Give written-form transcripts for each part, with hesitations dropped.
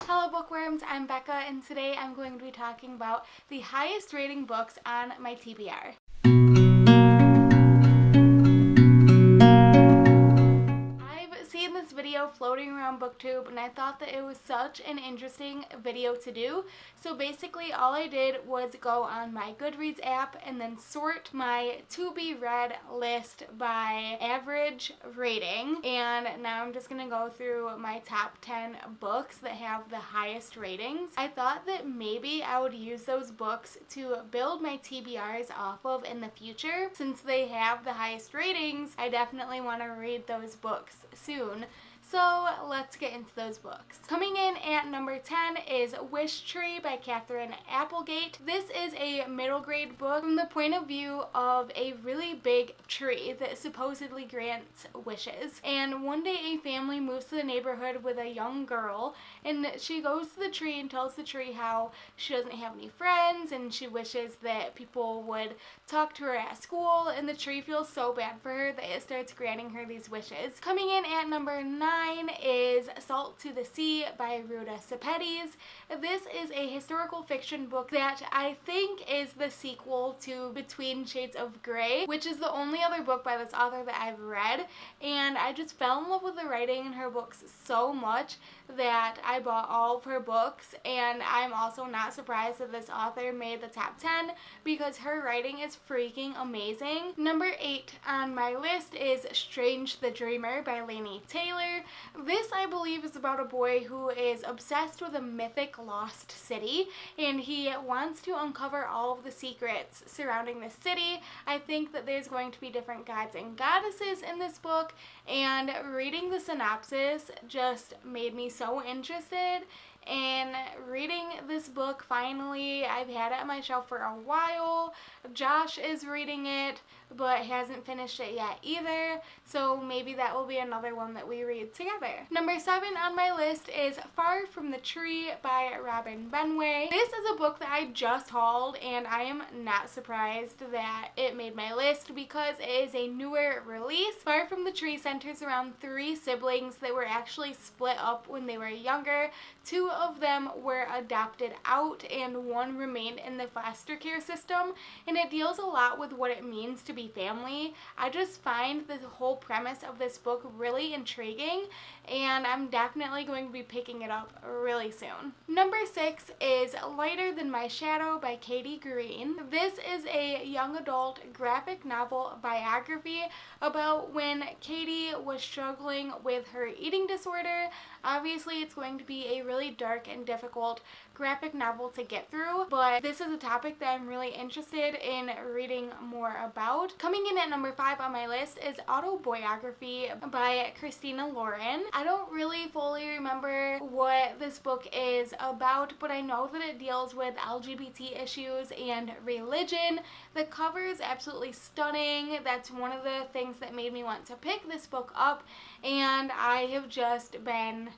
Hello bookworms, I'm Becca and today I'm going to be talking about the highest rating books on my TBR. I've seen this video floating around BookTube and I thought that it was such an interesting video to do. So basically all I did was go on my Goodreads app and then sort my to be read list by average rating. And now I'm just going to go through my top 10 books that have the highest ratings. I thought that maybe I would use those books to build my TBRs off of in the future. Since they have the highest ratings, I definitely want to read those books soon. So let's get into those books. Coming in at number 10 is Wish Tree by Katherine Applegate. This is a middle grade book from the point of view of a really big tree that supposedly grants wishes. And one day a family moves to the neighborhood with a young girl and she goes to the tree and tells the tree how she doesn't have any friends and she wishes that people would talk to her at school, and the tree feels so bad for her that it starts granting her these wishes. Coming in at number 9 is Salt to the Sea by Ruta Sepetys. This is a historical fiction book that I think is the sequel to Between Shades of Grey, which is the only other book by this author that I've read, and I just fell in love with the writing in her books so much that I bought all of her books. And I'm also not surprised that this author made the top 10 because her writing is freaking amazing. Number 8 on my list is Strange the Dreamer by Laini Taylor. This, I believe, is about a boy who is obsessed with a mythic lost city and he wants to uncover all of the secrets surrounding the city. I think that there's going to be different gods and goddesses in this book, and reading the synopsis just made me so interested in reading this book finally. I've had it on my shelf for a while. Josh is reading it but hasn't finished it yet either, so maybe that will be another one that we read together. Number 7 on my list is Far from the Tree by Robin Benway. This is a book that I just hauled and I am not surprised that it made my list because it is a newer release. Far from the Tree centers around 3 siblings that were actually split up when they were younger. 2 of them were adopted out and 1 remained in the foster care system, and it deals a lot with what it means to be family. I just find the whole premise of this book really intriguing and I'm definitely going to be picking it up really soon. Number 6 is Lighter Than My Shadow by Katie Green. This is a young adult graphic novel biography about when Katie was struggling with her eating disorder. Obviously, it's going to be a really dark and difficult graphic novel to get through, but this is a topic that I'm really interested in reading more about. Coming in at number 5 on my list is Autobiography by Christina Lauren. I don't really fully remember what this book is about, but I know that it deals with LGBT issues and religion. The cover is absolutely stunning. That's one of the things that made me want to pick this book up, and I have just been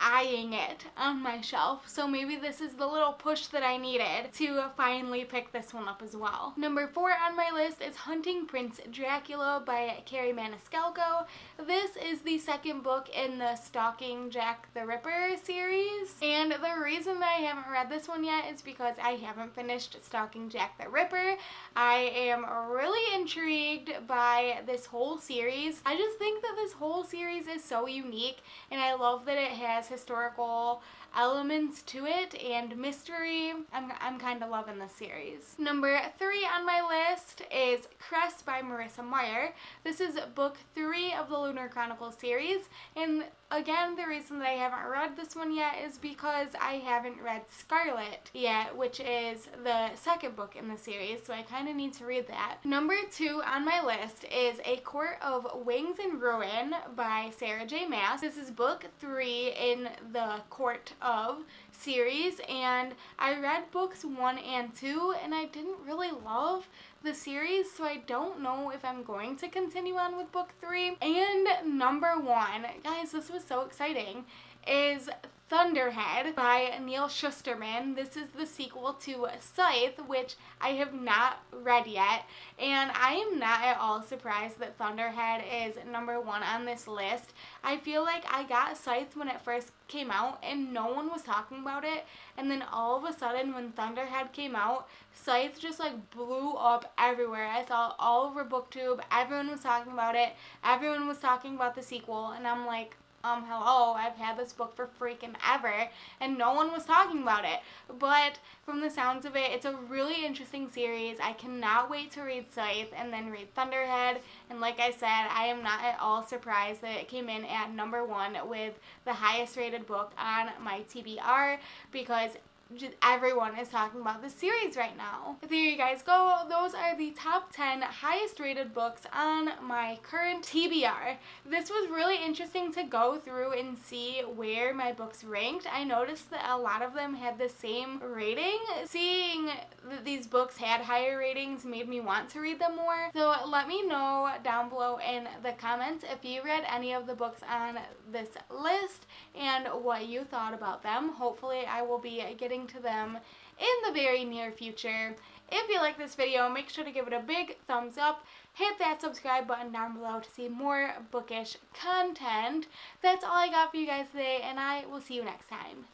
eyeing it on my shelf, so maybe this is the little push that I needed to finally pick this one up as well. Number 4 on my list is Hunting Prince Dracula by Carrie Maniscalco. This is the second book in the Stalking Jack the Ripper series, and the reason that I haven't read this one yet is because I haven't finished Stalking Jack the Ripper. I am really intrigued by this whole series. I just think that this whole series is so unique, and I love that it has historical elements to it and mystery. I'm kind of loving this series. Number 3 on my list is Crest by Marissa Meyer. This is book 3 of the Lunar Chronicles series, and again, the reason that I haven't read this one yet is because I haven't read Scarlet yet, which is the second book in the series, so I kind of need to read that. Number 2 on my list is A Court of Wings and Ruin by Sarah J. Maas. This is book 3 in the Court of series, and I read books 1 and 2 and I didn't really love the series, so I don't know if I'm going to continue on with book 3. And number 1, guys, this was so exciting, is Thunderhead by Neil Shusterman. This is the sequel to Scythe, which I have not read yet, and I am not at all surprised that Thunderhead is number 1 on this list. I feel like I got Scythe when it first came out and no one was talking about it, and then all of a sudden when Thunderhead came out, Scythe just like blew up everywhere. I saw all over BookTube, everyone was talking about it, everyone was talking about the sequel, and I'm like, hello, I've had this book for freaking ever, and no one was talking about it. But from the sounds of it, it's a really interesting series. I cannot wait to read Scythe and then read Thunderhead. And like I said, I am not at all surprised that it came in at number 1 with the highest rated book on my TBR, because just everyone is talking about this series right now. There you guys go. Those are the top 10 highest rated books on my current TBR. This was really interesting to go through and see where my books ranked. I noticed that a lot of them had the same rating. Seeing that these books had higher ratings made me want to read them more. So let me know down below in the comments if you read any of the books on this list and what you thought about them. Hopefully I will be getting to them in the very near future. If you like this video, make sure to give it a big thumbs up. Hit that subscribe button down below to see more bookish content. That's all I got for you guys today, and I will see you next time.